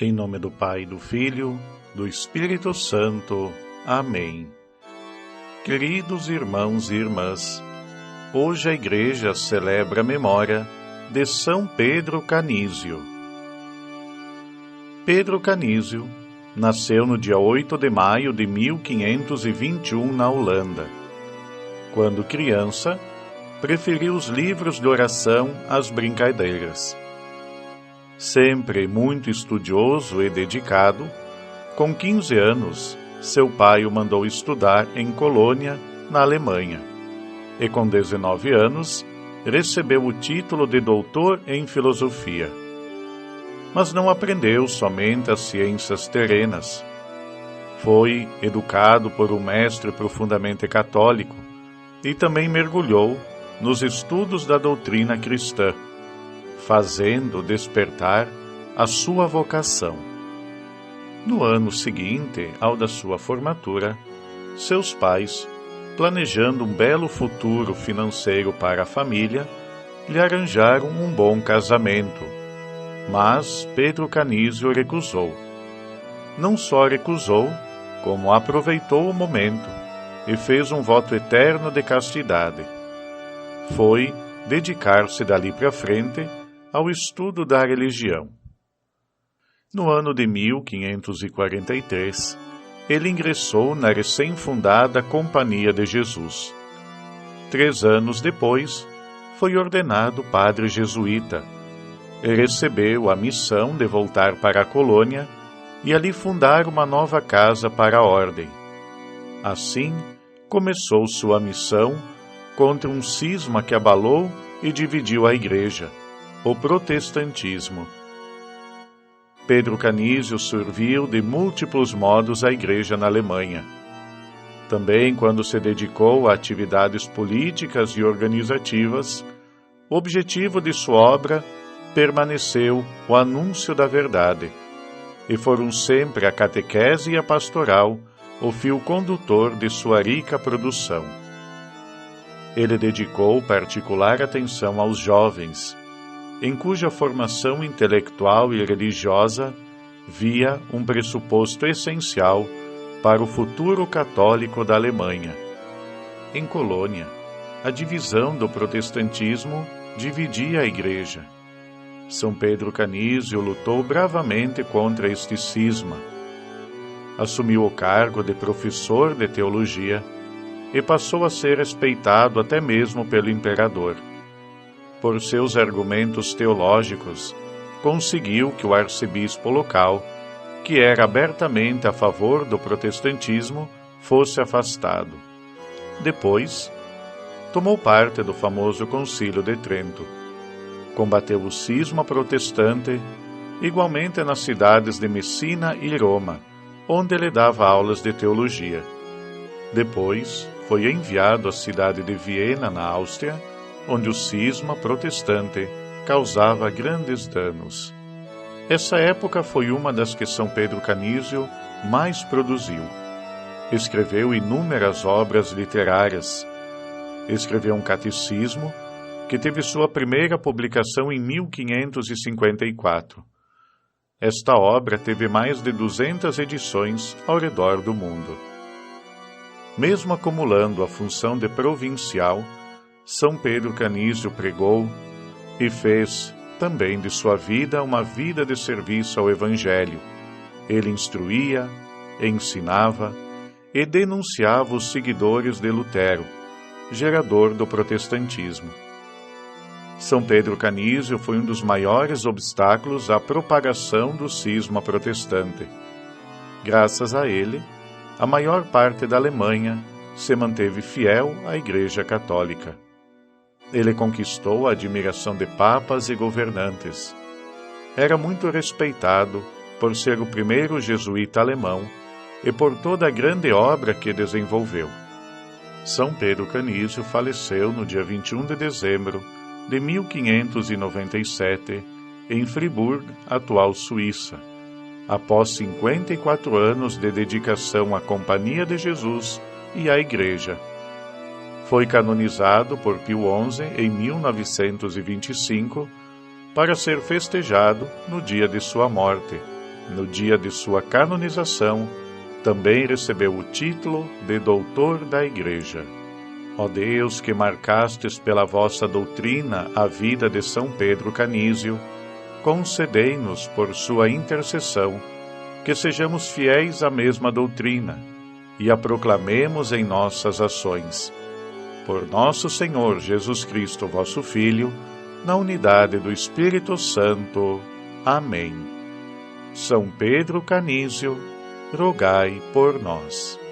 Em nome do Pai, do Filho, do Espírito Santo. Amém. Queridos irmãos e irmãs, hoje a Igreja celebra a memória de São Pedro Canísio. Pedro Canísio nasceu no dia 8 de maio de 1521 na Holanda. Quando criança, preferiu os livros de oração às brincadeiras. Sempre muito estudioso e dedicado, com 15 anos, seu pai o mandou estudar em Colônia, na Alemanha, e com 19 anos, recebeu o título de doutor em filosofia. Mas não aprendeu somente as ciências terrenas. Foi educado por um mestre profundamente católico e também mergulhou nos estudos da doutrina cristã, fazendo despertar a sua vocação. No ano seguinte ao da sua formatura, seus pais, planejando um belo futuro financeiro para a família, lhe arranjaram um bom casamento. Mas Pedro Canísio recusou. Não só recusou, como aproveitou o momento e fez um voto eterno de castidade. Foi dedicar-se dali para frente ao estudo da religião. No ano de 1543, ele ingressou na recém-fundada Companhia de Jesus. 3 anos depois, foi ordenado padre jesuíta e recebeu a missão de voltar para a colônia e ali fundar uma nova casa para a ordem. Assim, começou sua missão contra um cisma que abalou e dividiu a Igreja, o protestantismo. Pedro Canísio serviu de múltiplos modos à Igreja na Alemanha. Também, quando se dedicou a atividades políticas e organizativas, o objetivo de sua obra permaneceu o anúncio da verdade, e foram sempre a catequese e a pastoral o fio condutor de sua rica produção. Ele dedicou particular atenção aos jovens, em cuja formação intelectual e religiosa via um pressuposto essencial para o futuro católico da Alemanha. Em Colônia, a divisão do protestantismo dividia a Igreja. São Pedro Canísio lutou bravamente contra este cisma. Assumiu o cargo de professor de teologia e passou a ser respeitado até mesmo pelo imperador. Por seus argumentos teológicos, conseguiu que o arcebispo local, que era abertamente a favor do protestantismo, fosse afastado. Depois, tomou parte do famoso Concílio de Trento. Combateu o cisma protestante, igualmente nas cidades de Messina e Roma, onde ele dava aulas de teologia. Depois, foi enviado à cidade de Viena, na Áustria, onde o cisma protestante causava grandes danos. Essa época foi uma das que São Pedro Canísio mais produziu. Escreveu inúmeras obras literárias. Escreveu um catecismo, que teve sua primeira publicação em 1554. Esta obra teve mais de 200 edições ao redor do mundo. Mesmo acumulando a função de provincial, São Pedro Canísio pregou e fez também de sua vida uma vida de serviço ao Evangelho. Ele instruía, ensinava e denunciava os seguidores de Lutero, gerador do protestantismo. São Pedro Canísio foi um dos maiores obstáculos à propagação do cisma protestante. Graças a ele, a maior parte da Alemanha se manteve fiel à Igreja Católica. Ele conquistou a admiração de papas e governantes. Era muito respeitado por ser o primeiro jesuíta alemão e por toda a grande obra que desenvolveu. São Pedro Canísio faleceu no dia 21 de dezembro de 1597, em Friburgo, atual Suíça, após 54 anos de dedicação à Companhia de Jesus e à Igreja. Foi canonizado por Pio XI em 1925 para ser festejado no dia de sua morte, no dia de sua canonização, também recebeu o título de Doutor da Igreja. Ó Deus, que marcastes pela vossa doutrina a vida de São Pedro Canísio, concedei-nos, por sua intercessão, que sejamos fiéis à mesma doutrina e a proclamemos em nossas ações. Por nosso Senhor Jesus Cristo, vosso Filho, na unidade do Espírito Santo. Amém. São Pedro Canísio, rogai por nós.